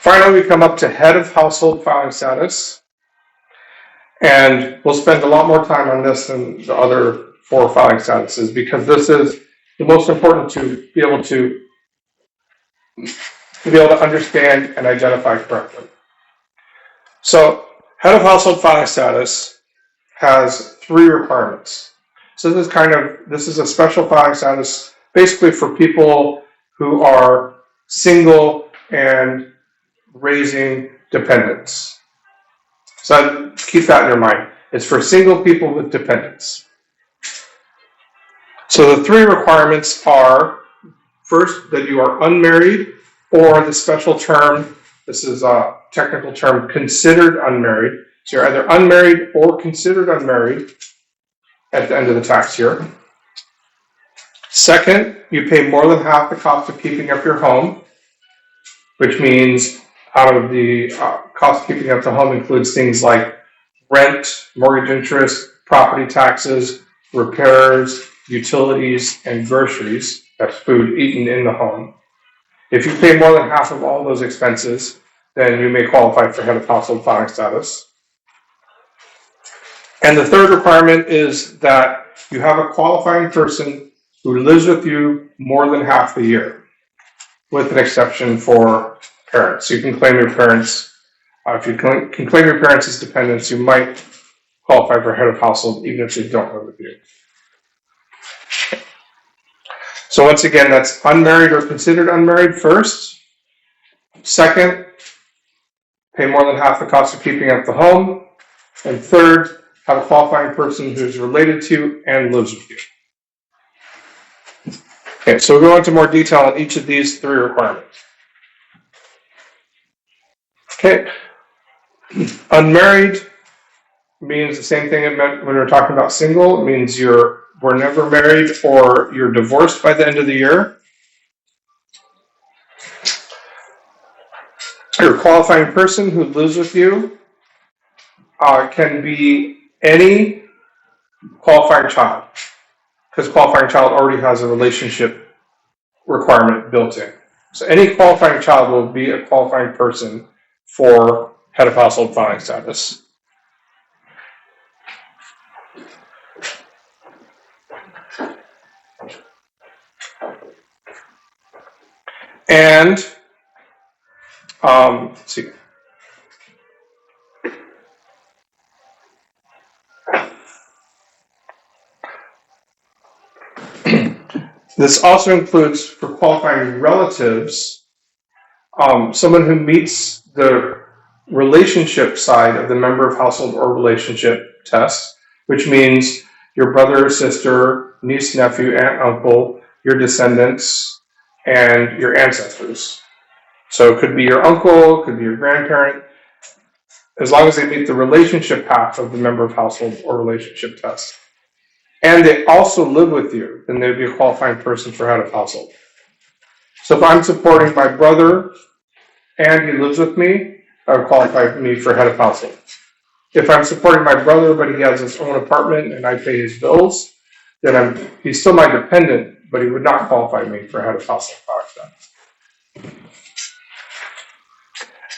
Finally, we come up to head of household filing status. And we'll spend a lot more time on this than the other 4 filing statuses because this is the most important to be able to understand and identify correctly. So, head of household filing status has 3 requirements. So this is a special filing status basically for people who are single and raising dependents. So keep that in your mind. It's for single people with dependents. So the 3 requirements are, first, that you are unmarried, or the special term, this is a technical term, considered unmarried. So you're either unmarried or considered unmarried at the end of the tax year. Second, you pay more than half the cost of keeping up your home, which means out of the cost of keeping up the home includes things like rent, mortgage interest, property taxes, repairs, utilities, and groceries. That's food eaten in the home. If you pay more than half of all those expenses, then you may qualify for head of household filing status. And the third requirement is that you have a qualifying person who lives with you more than half the year, with an exception for parents. You can claim your parents, if you can claim your parents as dependents, you might qualify for head of household even if they don't live with you. So once again, that's unmarried or considered unmarried first. Second, pay more than half the cost of keeping up the home. And third, have a qualifying person who's related to and lives with you. Okay, so we'll go into more detail on each of these 3 requirements. Okay, unmarried means the same thing it meant when we were talking about single. It means you were never married or you're divorced by the end of the year. Your qualifying person who lives with you can be any qualifying child, because qualifying child already has a relationship requirement built in. So any qualifying child will be a qualifying person for head of household filing status. And let's see. This also includes, for qualifying relatives, someone who meets the relationship side of the member of household or relationship test, which means your brother or sister, niece, nephew, aunt, uncle, your descendants, and your ancestors. So it could be your uncle, it could be your grandparent, as long as they meet the relationship half of the member of household or relationship test. And they also live with you, then they'd be a qualifying person for head of household. So if I'm supporting my brother and he lives with me, that would qualify me for head of household. If I'm supporting my brother but he has his own apartment and I pay his bills, then he's still my dependent, but he would not qualify me for head of household status.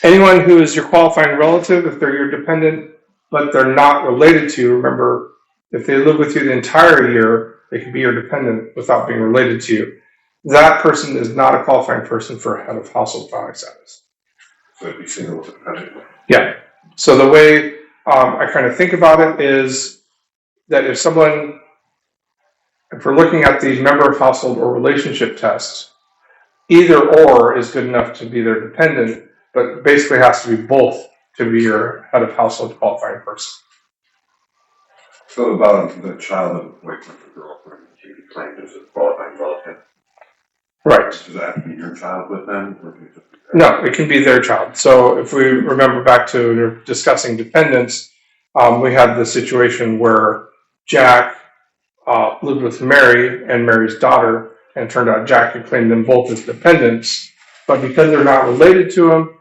Anyone who is your qualifying relative, if they're your dependent, but they're not related to you, remember, if they live with you the entire year, they can be your dependent without being related to you. That person is not a qualifying person for head of household filing status. So it'd be single dependent. Yeah. So the way I kind of think about it is that if we're looking at the member of household or relationship test, either or is good enough to be their dependent, but basically has to be both to be your head of household qualifying person. So about the child of a boyfriend or girlfriend, you be claimed as a qualifying relative. Right. Does that have to be your child with them? Or can it just be No, it can be their child. So if we remember back to discussing dependents, we had the situation where Jack lived with Mary and Mary's daughter, and it turned out Jack had claimed them both as dependents, but because they're not related to him,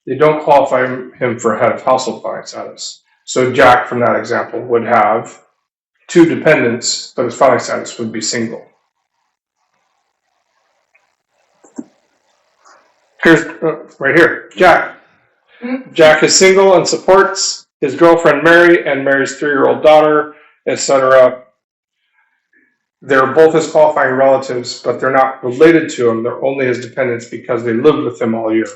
they don't qualify him for head of household filing status. So Jack, from that example, would have 2 dependents, but his filing status would be single. Here's right here, Jack. Jack is single and supports his girlfriend Mary and Mary's 3-year-old daughter, etc. They're both his qualifying relatives, but they're not related to him. They're only his dependents because they lived with him all year.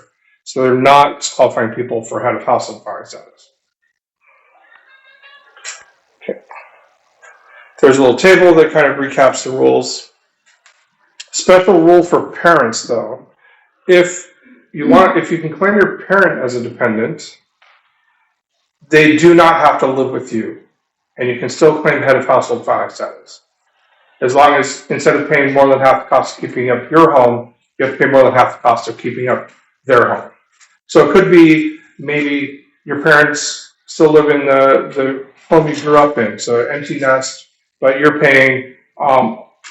So they're not qualifying people for head of household filing status. Okay. There's a little table that kind of recaps the rules. Special rule for parents, though. If you can claim your parent as a dependent, they do not have to live with you, and you can still claim head of household filing status. As long as instead of paying more than half the cost of keeping up your home, you have to pay more than half the cost of keeping up their home. So it could be maybe your parents still live in the home you grew up in, so empty nest, but you're paying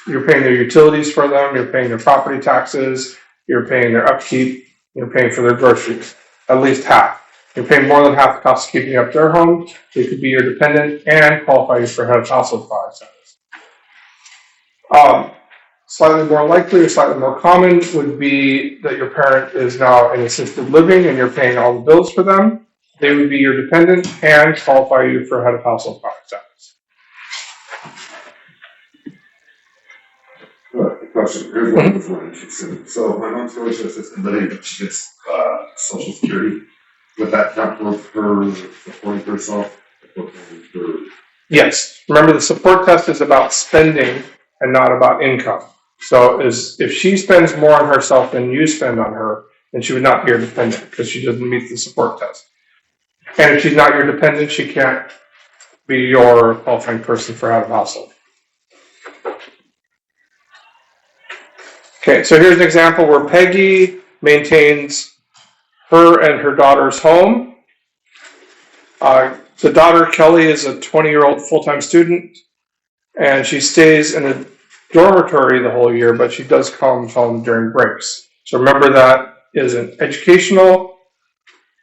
their utilities for them, you're paying their property taxes, you're paying their upkeep, you're paying for their groceries, at least half. You're paying more than half the cost of keeping up their home. They could be your dependent and qualify you for head of household filing status. Slightly more likely or slightly more common would be that your parent is now in assisted living and you're paying all the bills for them. They would be your dependent and qualify you for head of household filing status. Question. Here's one before interesting. So my mom's going to assisted living, but she gets Social Security. Would that count towards her supporting herself? Yes. Remember, the support test is about spending and not about income. So if she spends more on herself than you spend on her, then she would not be your dependent because she doesn't meet the support test. And if she's not your dependent, she can't be your qualifying person for head of household. Okay, so here's an example where Peggy maintains her and her daughter's home. The daughter, Kelly, is a 20-year-old full-time student, and she stays in a dormitory the whole year, but she does come home during breaks. So remember, that is an educational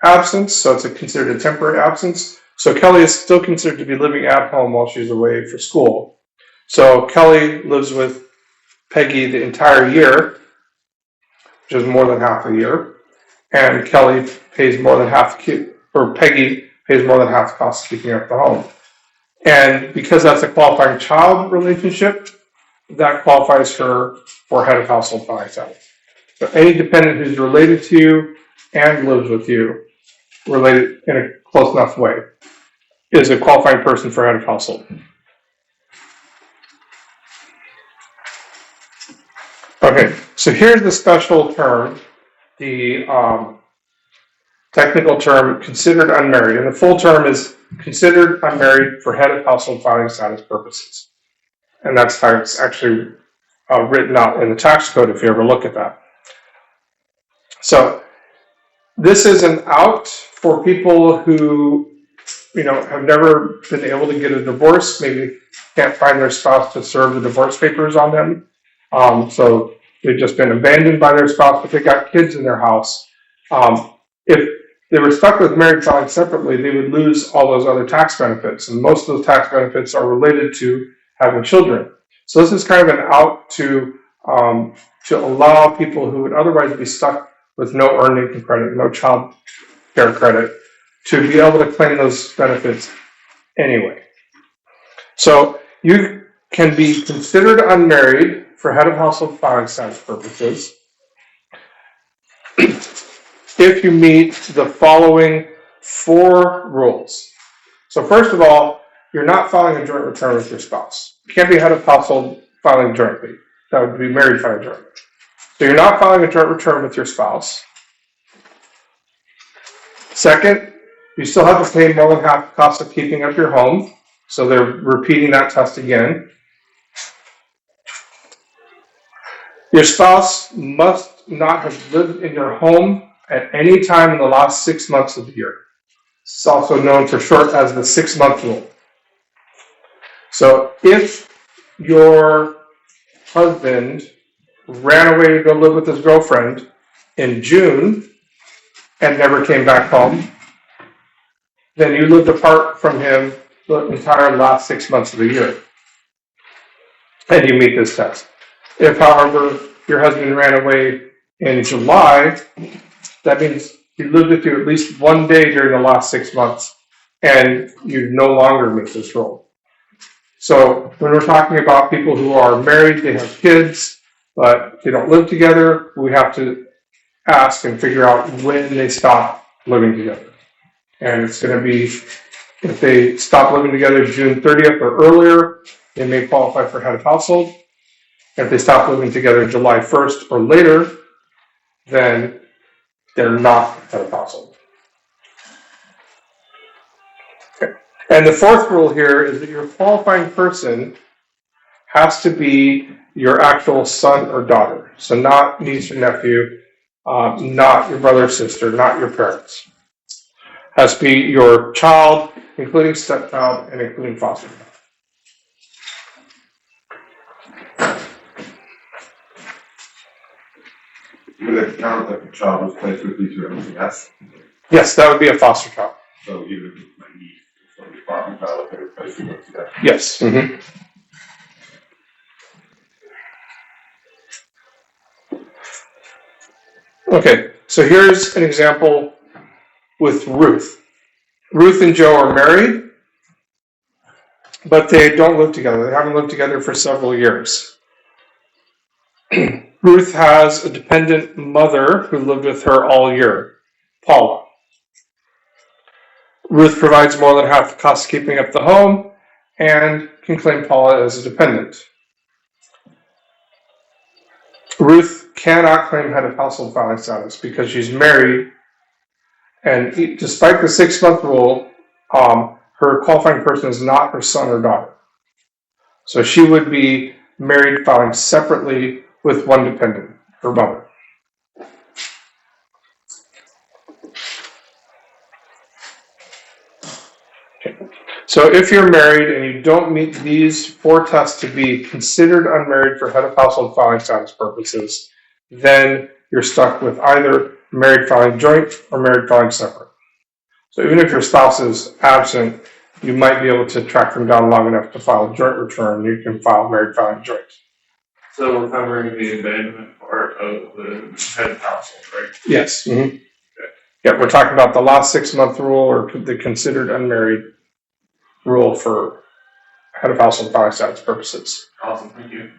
absence, so it's considered a temporary absence. So Kelly is still considered to be living at home while she's away for school. So Kelly lives with Peggy the entire year, which is more than half a year, and Kelly pays more than half, Peggy pays more than half the cost of keeping up the home. And because that's a qualifying child relationship, that qualifies her for head of household filing status. So any dependent who's related to you and lives with you, related in a close enough way, is a qualifying person for head of household. Okay, so here's the special term, the technical term, considered unmarried. And the full term is considered unmarried for head of household filing status purposes. And that's how it's actually written out in the tax code if you ever look at that. So this is an out for people who, have never been able to get a divorce, maybe can't find their spouse to serve the divorce papers on them. So they've just been abandoned by their spouse, but they got kids in their house. If they were stuck with married filing separately, they would lose all those other tax benefits. And most of those tax benefits are related to having children. So this is kind of an out to allow people who would otherwise be stuck with no earned income credit, no child care credit, to be able to claim those benefits anyway. So you can be considered unmarried for head of household filing status purposes if you meet the following 4 rules. So first of all, you're not filing a joint return with your spouse. You can't be head of household filing jointly. That would be married filing jointly. So you're not filing a joint return with your spouse. Second, you still have to pay more than half the cost of keeping up your home. So they're repeating that test again. Your spouse must not have lived in your home at any time in the last 6 months of the year. It's also known for short as the 6-month rule. So if your husband ran away to go live with his girlfriend in June and never came back home, then you lived apart from him the entire last 6 months of the year. And you meet this test. If, however, your husband ran away in July that means he lived with you at least one day during the last 6 months, and you no longer meet this rule. So when we're talking about people who are married, they have kids, but they don't live together, we have to ask and figure out when they stop living together. And it's going to be, if they stop living together June 30th or earlier, they may qualify for head of household. If they stop living together July 1st or later, then they're not head of household. Okay. And the fourth rule here is that your qualifying person has to be your actual son or daughter. So not niece or nephew, not your brother or sister, not your parents. Has to be your child, including stepchild and including foster child. Would it count if a child was placed with you through MCS? Yes, that would be a foster child. So even if my niece is from the foster child, if they were placed with MCS? Yes. Mm-hmm. Okay, so here's an example with Ruth. Ruth and Joe are married, but they don't live together. They haven't lived together for several years. Ruth has a dependent mother who lived with her all year, Paula. Ruth provides more than half the cost of keeping up the home and can claim Paula as a dependent. Ruth cannot claim head of household filing status because she's married, and despite the 6-month rule, her qualifying person is not her son or daughter. So she would be married filing separately with one dependent, her mother. Okay. So if you're married and you don't meet these 4 tests to be considered unmarried for head of household filing status purposes, then you're stuck with either married filing joint or married filing separate. So even if your spouse is absent, you might be able to track them down long enough to file a joint return. You can file married filing joint. So we're covering the abandonment part of the head of household, right? Yes. Mm-hmm. Yeah, we're talking about the last 6-month rule or the considered unmarried rule for head of household filing status purposes. Awesome, thank you.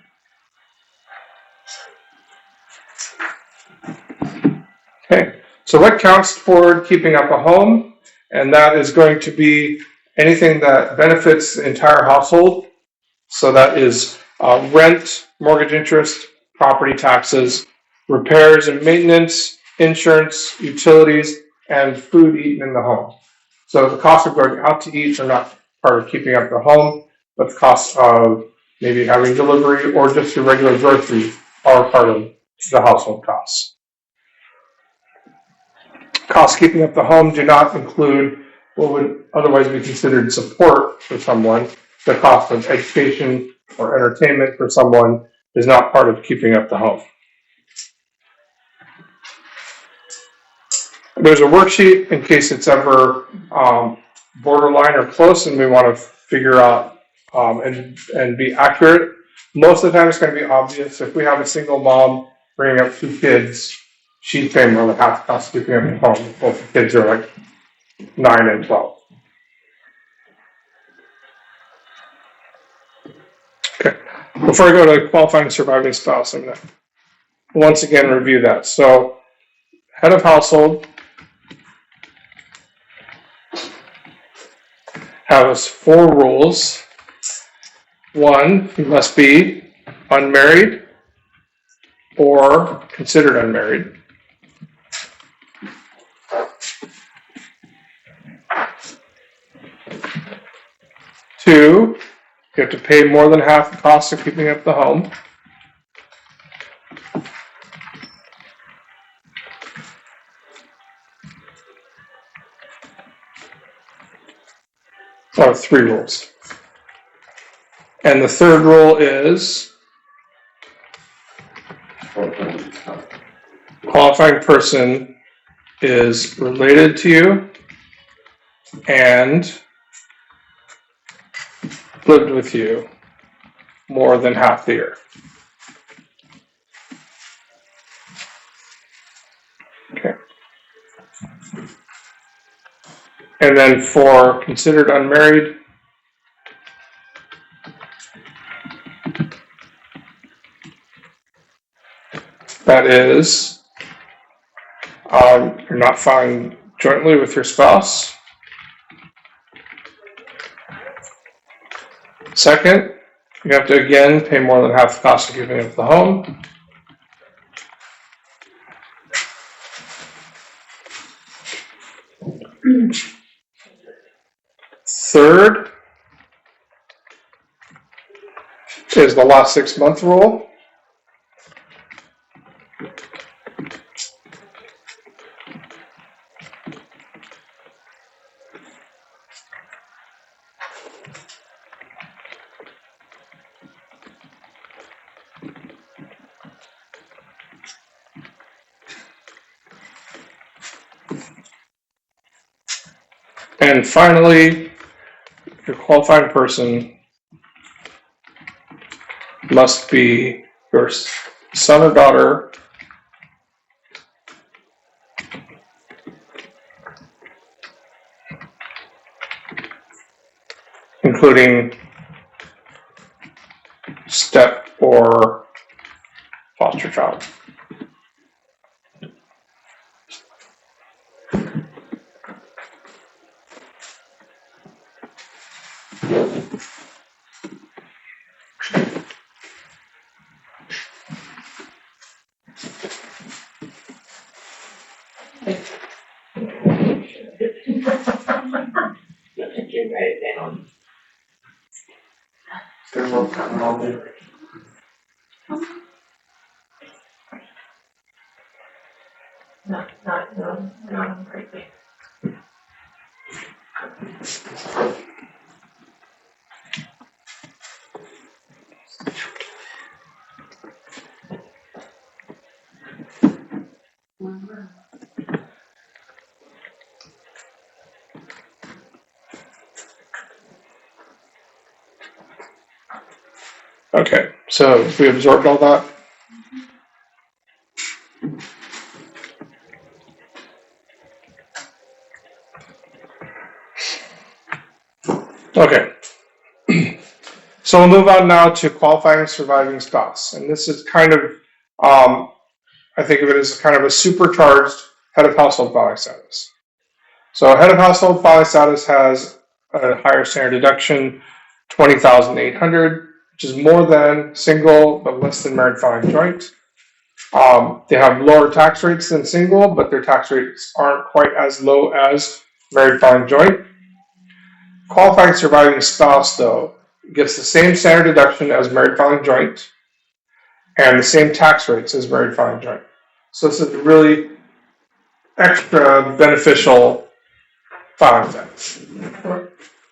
Okay, so what counts toward keeping up a home? And that is going to be anything that benefits the entire household. So that is rent, mortgage interest, property taxes, repairs and maintenance, insurance, utilities, and food eaten in the home. So the cost of going out to eat are not part of keeping up the home, but the cost of maybe having delivery or just your regular groceries are part of the household costs. Costs keeping up the home do not include what would otherwise be considered support for someone. The cost of education or entertainment for someone is not part of keeping up the home. There's a worksheet in case it's ever borderline or close and we want to figure out and be accurate. Most of the time it's going to be obvious. If we have a single mom bringing up 2 kids, she'd pay more than half the cost of keeping up the home. Both the kids are like 9 and 12. Okay. Before I go to qualifying surviving spouse, I'm going to once again review that. So, head of household has 4 rules. 1, he must be unmarried or considered unmarried. 2, you have to pay more than half the cost of keeping up the home. 3 rules. And the 3rd rule is qualifying person is related to you and lived with you more than half the year. Okay. And then for considered unmarried, that is, you're not filing jointly with your spouse. Second, you have to again pay more than half the cost of giving up the home. Third is the last 6 month rule. And finally, your qualifying person must be your son or daughter, including step or foster child. Write it down. There's one coming on there. No, right there. Okay, so we absorbed all that. Okay. So we'll move on now to qualifying surviving spouse. And this is kind of, I think of it as kind of a supercharged head of household filing status. So head of household filing status has a higher standard deduction, $20,800, which is more than single but less than married filing joint. They have lower tax rates than single, but their tax rates aren't quite as low as married filing joint. Qualifying surviving spouse, though, gets the same standard deduction as married filing joint and the same tax rates as married filing joint. So this is a really extra beneficial filing tax.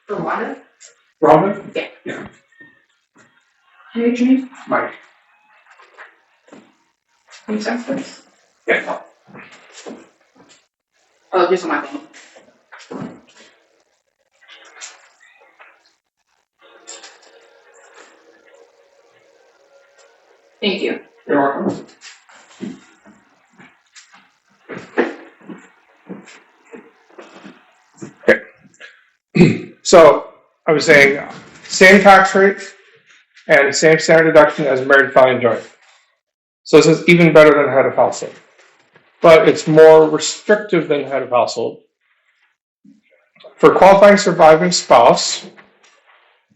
For water? Robin? Your name? Mike. I'm sorry, first. Yeah. Oh, just on my phone. Thank you. You're welcome. Okay. So I was saying same tax rate and same standard deduction as married filing joint. So this is even better than head of household. But it's more restrictive than head of household. For qualifying surviving spouse,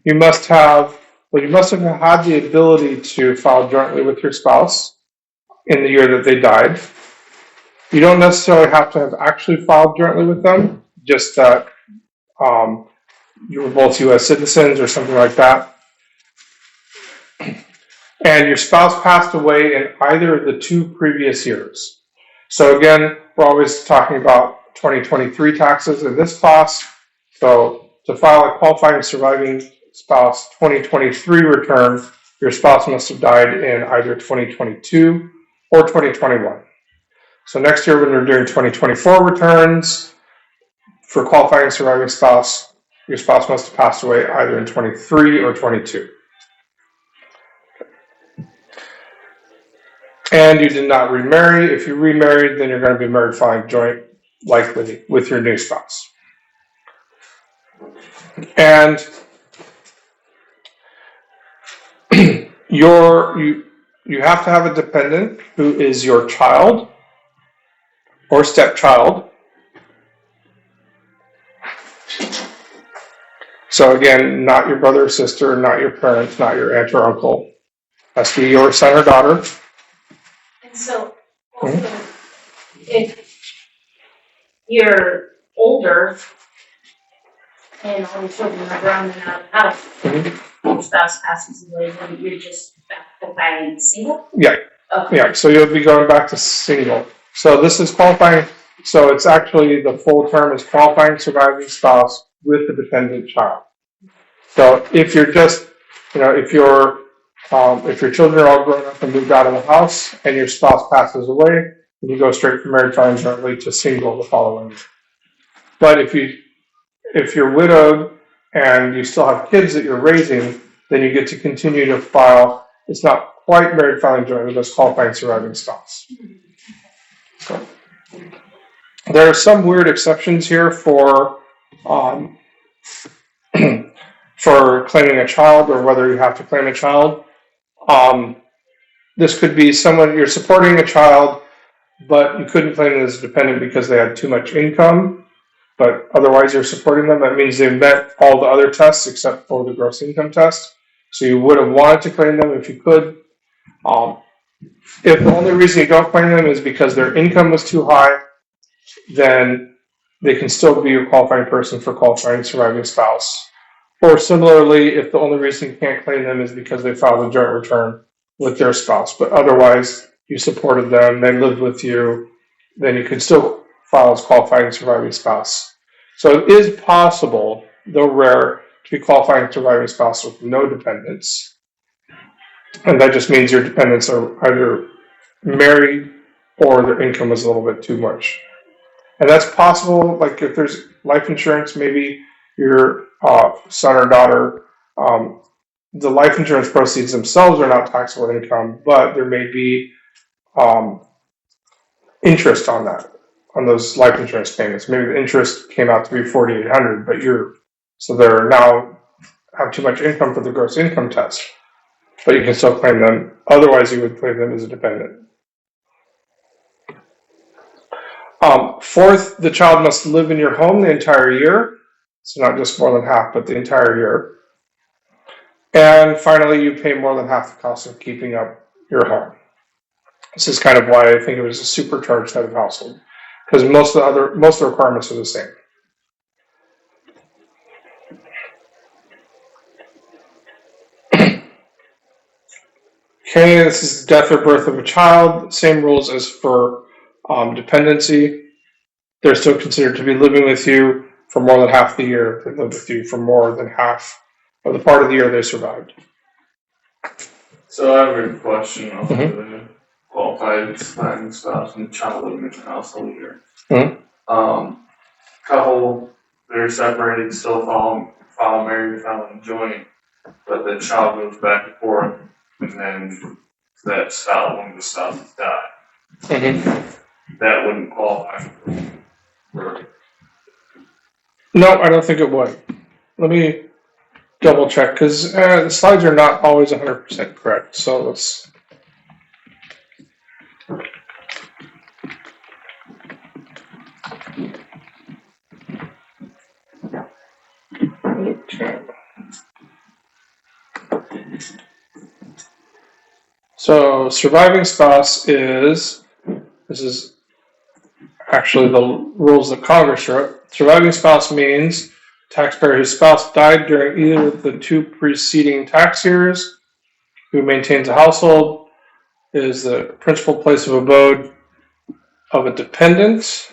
you must have had the ability to file jointly with your spouse in the year that they died. You don't necessarily have to have actually filed jointly with them, just that you were both U.S. citizens or something like that. And your spouse passed away in either of the 2 previous years. So again, we're always talking about 2023 taxes in this class. So to file a qualifying surviving spouse 2023 return, your spouse must have died in either 2022 or 2021. So next year when you're doing 2024 returns for qualifying surviving spouse, your spouse must have passed away either in 23 or 22. And you did not remarry. If you remarried, then you're going to be married filing joint, likely, with your new spouse. And you have to have a dependent who is your child or stepchild. So again, not your brother or sister, not your parents, not your aunt or uncle. Has to be your son or daughter. And so, also, if you're older and all your children are grown and out of the house, your spouse passes away, then you're just back to qualifying single? Yeah. Okay. Yeah, so you'll be going back to single. So this is qualifying, so it's actually the full term is qualifying surviving spouse with a dependent child. So if you're just, if your children are all grown up and moved out of the house and your spouse passes away, then you go straight from married filing jointly to single the following year. But if you're widowed and you still have kids that you're raising, then you get to continue to file. It's not quite married filing jointly, but it's qualifying surviving spouse. So, there are some weird exceptions here for for claiming a child or whether you have to claim a child. This could be someone you're supporting a child, but you couldn't claim them as a dependent because they had too much income, but otherwise you're supporting them. That means they met all the other tests except for the gross income test. So you would have wanted to claim them if you could. If the only reason you don't claim them is because their income was too high, then they can still be a qualifying person for qualifying surviving spouse. Or similarly, if the only reason you can't claim them is because they filed a joint return with their spouse, but otherwise you supported them, they lived with you, then you can still file as qualifying surviving spouse. So it is possible, though rare, to be qualifying surviving spouse with no dependents. And that just means your dependents are either married or their income is a little bit too much. And that's possible, like if there's life insurance, maybe your son or daughter, the life insurance proceeds themselves are not taxable income, but there may be interest on that, on those life insurance payments. Maybe the interest came out to be $4,800, but so they're now have too much income for the gross income test, but you can still claim them. Otherwise, you would claim them as a dependent. Fourth, the child must live in your home the entire year. So not just more than half, but the entire year. And finally, you pay more than half the cost of keeping up your home. This is kind of why I think it was a supercharged type of household, because most of the requirements are the same. Okay, this is death or birth of a child. Same rules as for dependency. They're still considered to be living with you for more than half the year. They live with you for more than half of the part of the year they survived. So I have a question on the qualified surviving spouse and child living in the household here. Couple, they're separated, still file married, filing joint, but the child moves back and forth, and then that spouse, one of the spouses die. That wouldn't qualify for. No, I don't think it would. Let me double check, because the slides are not always 100% correct. So let's. So surviving spouse this is actually the rules that Congress wrote. Surviving spouse means taxpayer whose spouse died during either of the two preceding tax years, who maintains a household, is the principal place of abode of a dependent,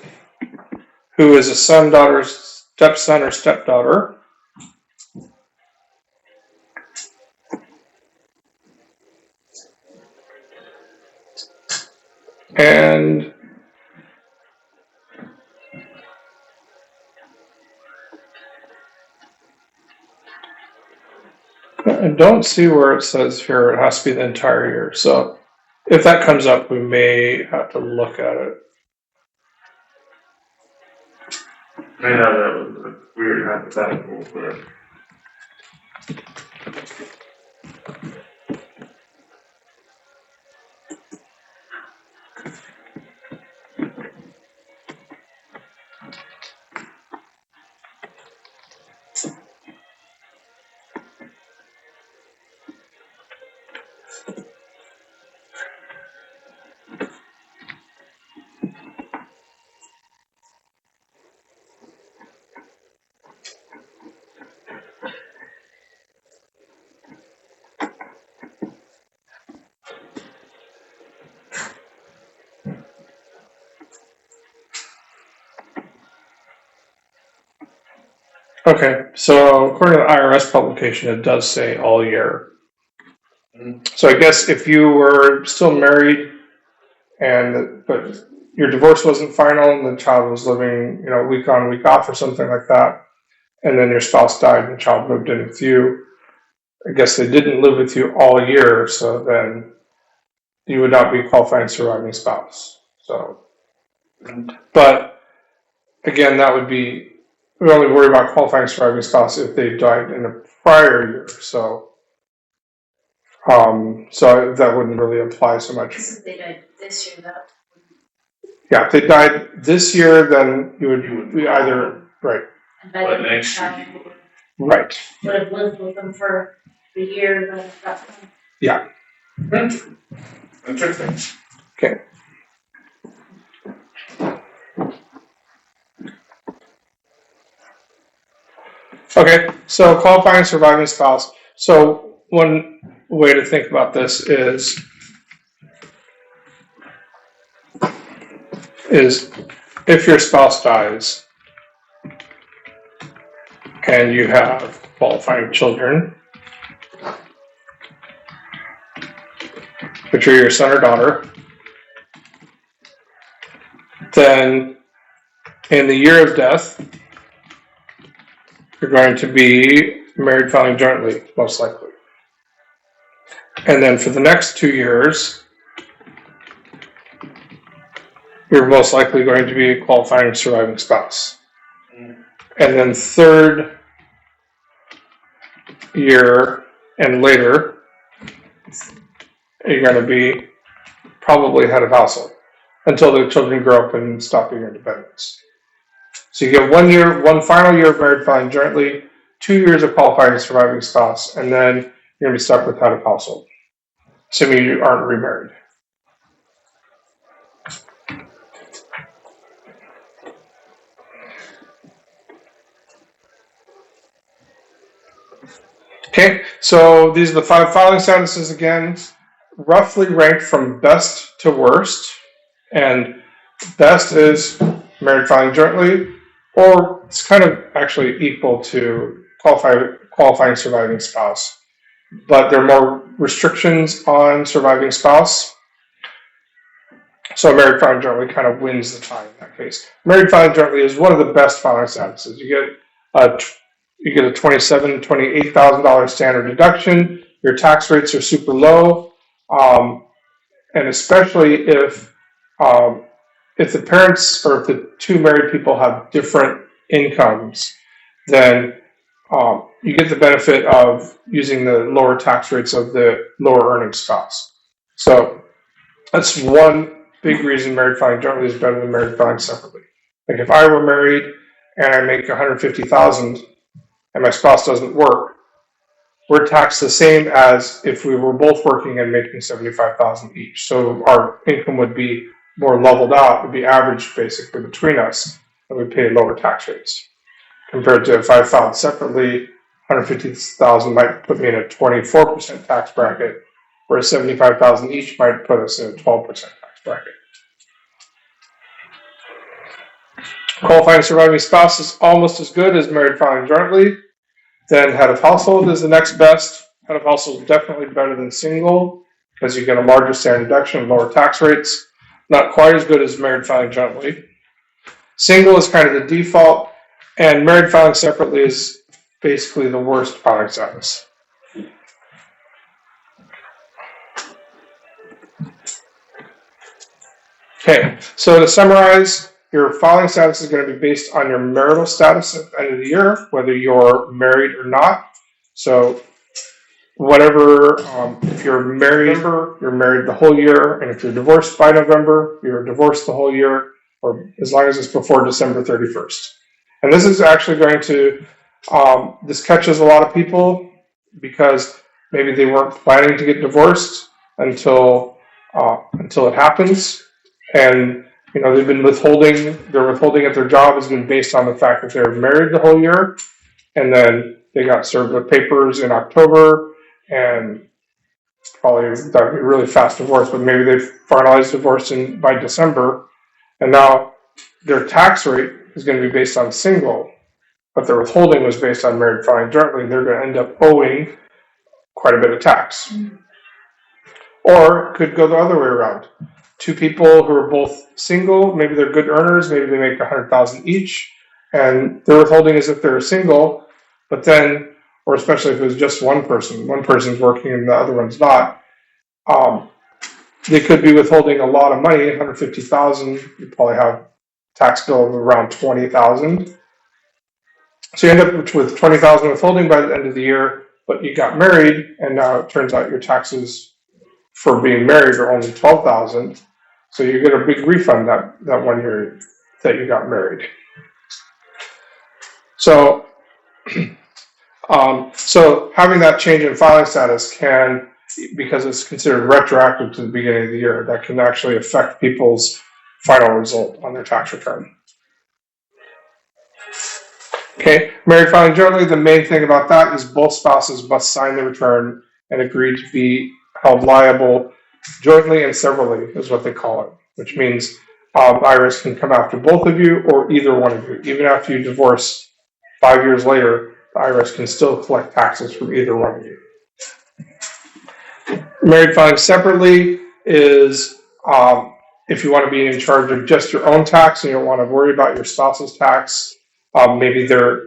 who is a son, daughter, stepson, or stepdaughter, and I don't see where it says here it has to be the entire year. So if that comes up, we may have to look at it. I know that was a weird hypothetical, but. Okay, so according to the IRS publication, it does say all year. So I guess if you were still married but your divorce wasn't final and the child was living, week on, week off or something like that, and then your spouse died and the child moved in with you, I guess they didn't live with you all year, so then you would not be qualifying surviving spouse. So, but again, that would be, we only worry about qualifying surviving spouse if they died in a prior year. So that wouldn't really apply so much. If they died this year, that. Yeah, if they died this year, then you would be either, right, But next year right. Would have lived with them for the year that got them. Yeah. Interesting. Okay. Okay, so qualifying surviving spouse. So one way to think about this is if your spouse dies and you have qualifying children, which are your son or daughter, then in the year of death, you're going to be married filing jointly, most likely. And then for the next 2 years, you're most likely going to be a qualifying surviving spouse. And then third year and later, you're going to be probably head of household until the children grow up and stop being independent. So you get 1 year, one final year of married filing jointly, 2 years of qualifying surviving spouse, and then you're going to be stuck with head of household, assuming you aren't remarried. Okay, so these are the 5 filing statuses again, roughly ranked from best to worst. And best is married filing jointly, or it's kind of actually equal to qualifying surviving spouse. But there are more restrictions on surviving spouse. So married filing jointly kind of wins the tie in that case. Married filing jointly is one of the best filing statuses. You get a $27,000, $28,000 standard deduction. Your tax rates are super low, and especially if the parents or if the two married people have different incomes, then you get the benefit of using the lower tax rates of the lower earning spouse. So that's one big reason married filing jointly is better than married filing separately. Like if I were married and I make $150,000 and my spouse doesn't work, we're taxed the same as if we were both working and making $75,000 each. So our income would be more leveled out, would be averaged basically between us, and we pay lower tax rates. Compared to if I filed separately, $150,000 might put me in a 24% tax bracket, whereas $75,000 each might put us in a 12% tax bracket. Qualifying surviving spouse is almost as good as married filing jointly. Then head of household is the next best. Head of household is definitely better than single because you get a larger standard deduction, lower tax rates. Not quite as good as married filing jointly. Single is kind of the default, and married filing separately is basically the worst filing status. Okay, so to summarize, your filing status is going to be based on your marital status at the end of the year, whether you're married or not. So whatever, if you're married, you're married the whole year, and if you're divorced by November, you're divorced the whole year, or as long as it's before December 31st. And this is actually going to, this catches a lot of people because maybe they weren't planning to get divorced until it happens, and they've been withholding. Their withholding at their job has been based on the fact that they're married the whole year, and then they got served with papers in October, and probably that would be a really fast divorce. But maybe they finalized divorce by December, and now their tax rate is going to be based on single, but their withholding was based on married filing jointly. They're going to end up owing quite a bit of tax. Or it could go the other way around. Two people who are both single, maybe they're good earners, maybe they make $100,000 each, and their withholding is if they're single, but then, or especially if it was just one person's working and the other one's not, they could be withholding a lot of money, $150,000. You probably have a tax bill of around $20,000. So you end up with $20,000 withholding by the end of the year, but you got married, and now it turns out your taxes for being married are only $12,000. So you get a big refund that 1 year that you got married. So, so having that change in filing status can, because it's considered retroactive to the beginning of the year, that can actually affect people's final result on their tax return. Okay, married filing jointly, the main thing about that is both spouses must sign the return and agree to be held liable jointly and severally, is what they call it, which means IRS can come after both of you or either one of you. Even after you divorce 5 years later, the IRS can still collect taxes from either one of you. Married filing separately is if you want to be in charge of just your own tax and you don't want to worry about your spouse's tax. Maybe they're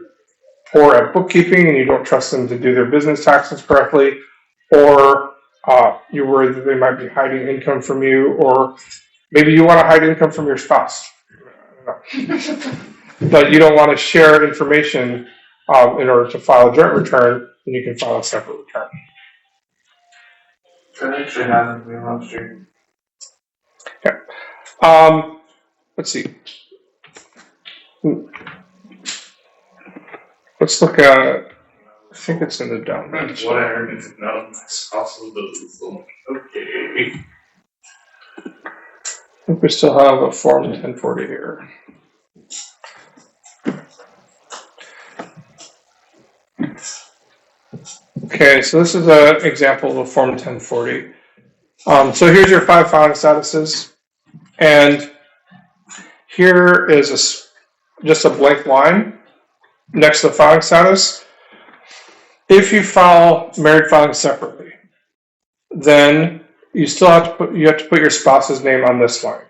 poor at bookkeeping and you don't trust them to do their business taxes correctly, or you're worried that they might be hiding income from you, or maybe you want to hide income from your spouse. I don't know. But you don't want to share information in order to file a joint return, then you can file a separate return. That actually happened to me last year. Okay. Let's see. Let's look at, I think it's in the down. That's what I heard is no, my spouse will do this. Okay. I think we still have a Form 1040 here. Okay, so this is an example of a Form 1040. So here's your 5 filing statuses, and here is just a blank line next to the filing status. If you file married filing separately, then you still have to put your spouse's name on this line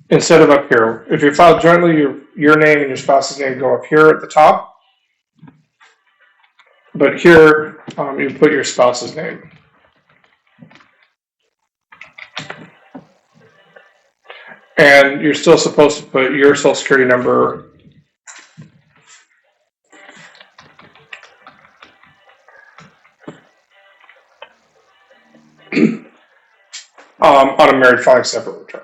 instead of up here. If you file jointly, your name and your spouse's name go up here at the top, but here you put your spouse's name. And you're still supposed to put your social security number on a married filing separate return.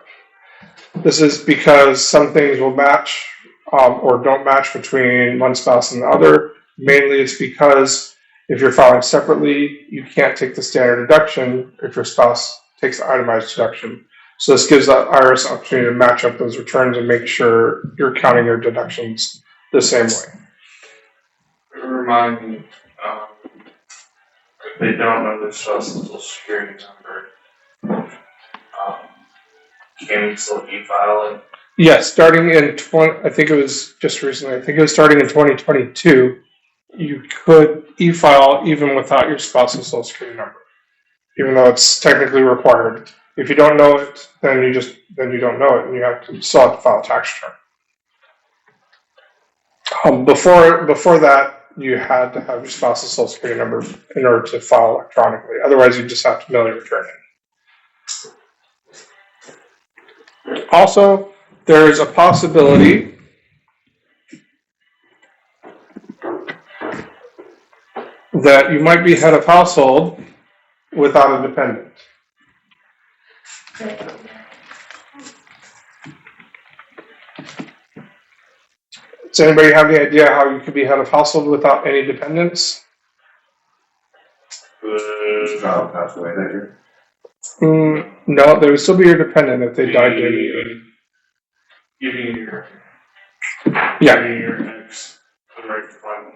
This is because some things will match or don't match between one spouse and the other. Mainly it's because if you're filing separately, you can't take the standard deduction if your spouse takes the itemized deduction. So this gives the IRS an opportunity to match up those returns and make sure you're counting your deductions the same way. Remind me, if they don't know their spouse's social security number, can we still e-file it? Yes, starting in I think it was just recently, I think it was starting in 2022, you could e-file even without your spouse's social security number, even though it's technically required. If you don't know it, then you don't know it, and you still have to file a tax return. Before that, you had to have your spouse's social security number in order to file electronically. Otherwise, you just have to mail your return in. Also, there is a possibility that you might be head of household without a dependent. Does anybody have any idea how you could be head of household without any dependents? Child passed away that year. No, they would still be your dependent if they died during the year. Giving your, Yeah, giving your ex the right to find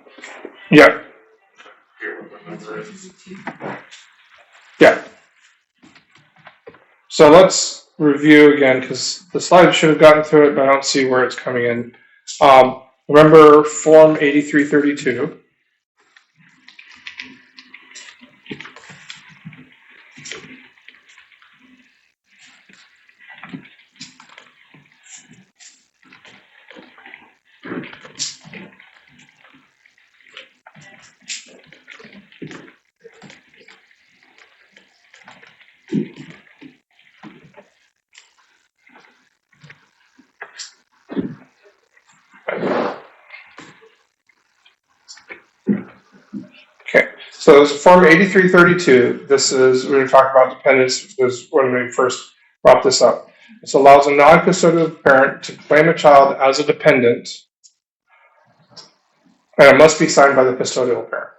yeah, here what the number is. yeah. So let's review again, because the slide should have gotten through it, but I don't see where it's coming in. Remember Form 8332. Okay, so this is Form 8332. This is, we're going to talk about dependents, was when we first brought this up. This allows a non-custodial parent to claim a child as a dependent, and it must be signed by the custodial parent.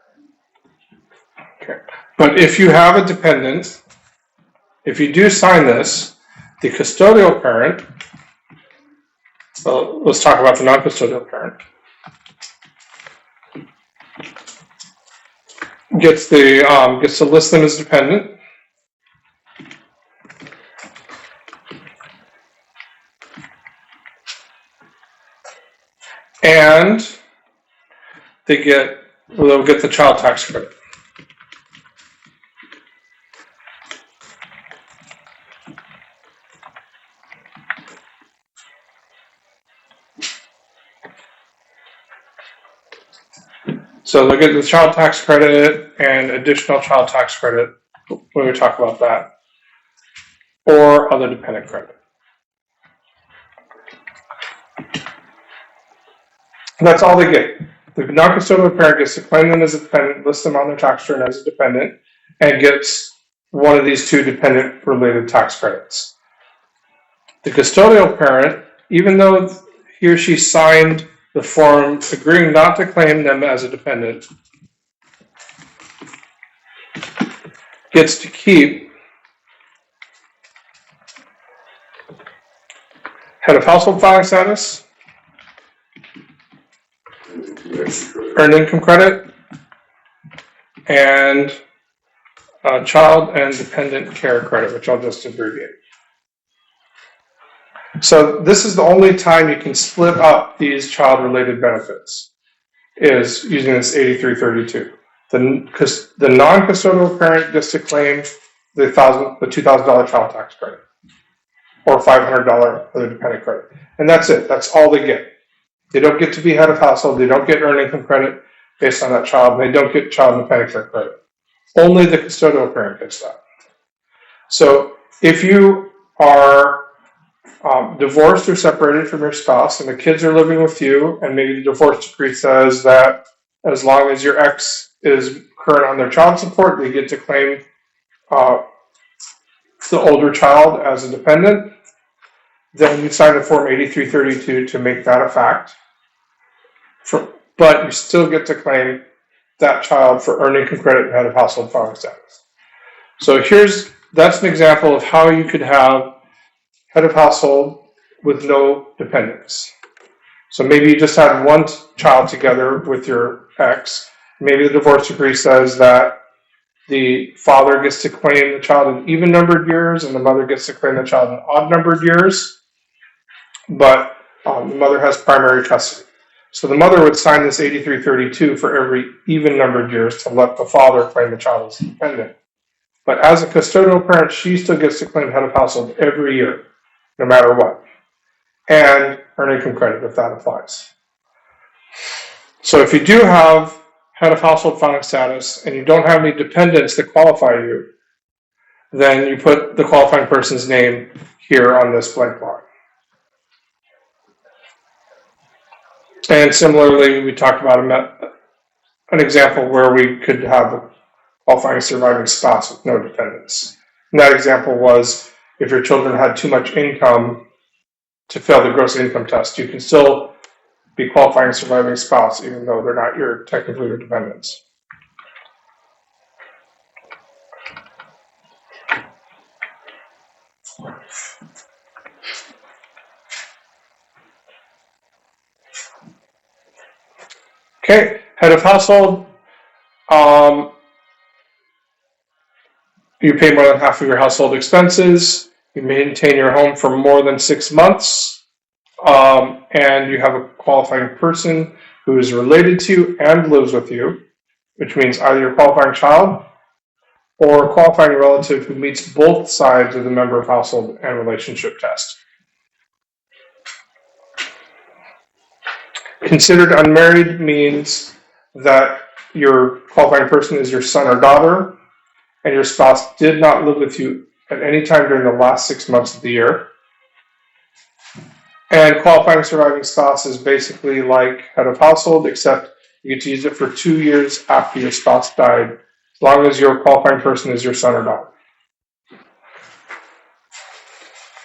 Okay, but if you have a dependent, if you do sign this, the custodial parent, well, let's talk about the non-custodial parent, gets to list them as dependent. And they'll get the child tax credit. So they'll get the child tax credit and additional child tax credit when we talk about that, or other dependent credit. That's all they get. The non-custodial parent gets to claim them as a dependent, list them on their tax return as a dependent, and gets one of these two dependent-related tax credits. The custodial parent, even though he or she signed the form agreeing not to claim them as a dependent, gets to keep head of household filing status, earned income credit, and child and dependent care credit, which I'll just abbreviate. So this is the only time you can split up these child-related benefits, is using this 8332. The non-custodial parent gets to claim the $2,000 child tax credit, or $500 other dependent credit, and that's it. That's all they get. They don't get to be head of household. They don't get earned income credit based on that child. And they don't get child and dependent care credit. Only the custodial parent gets that. So if you are divorced or separated from your spouse and the kids are living with you, and maybe the divorce decree says that as long as your ex is current on their child support, they get to claim the older child as a dependent, then you sign the Form 8332 to make that a fact. But you still get to claim that child for earned income credit and head of household filing status. So that's an example of how you could have head of household with no dependents. So maybe you just had one child together with your ex. Maybe the divorce decree says that the father gets to claim the child in even numbered years and the mother gets to claim the child in odd numbered years, but the mother has primary custody. So the mother would sign this 8332 for every even numbered years to let the father claim the child as dependent. But as a custodial parent, she still gets to claim head of household every year, no matter what, and earned income credit if that applies. So if you do have head of household filing status and you don't have any dependents that qualify you, then you put the qualifying person's name here on this blank line. And similarly, we talked about an example where we could have a qualifying surviving spouse with no dependents. And that example was if your children had too much income to fail the gross income test, you can still be qualifying surviving spouse even though they're not technically your dependents. Okay, head of household. You pay more than half of your household expenses. You maintain your home for more than 6 months. And you have a qualifying person who is related to and lives with you, which means either your qualifying child or a qualifying relative who meets both sides of the member of household and relationship test. Considered unmarried means that your qualifying person is your son or daughter, and your spouse did not live with you at any time during the last 6 months of the year. And qualifying surviving spouse is basically like head of household, except you get to use it for 2 years after your spouse died, as long as your qualifying person is your son or daughter.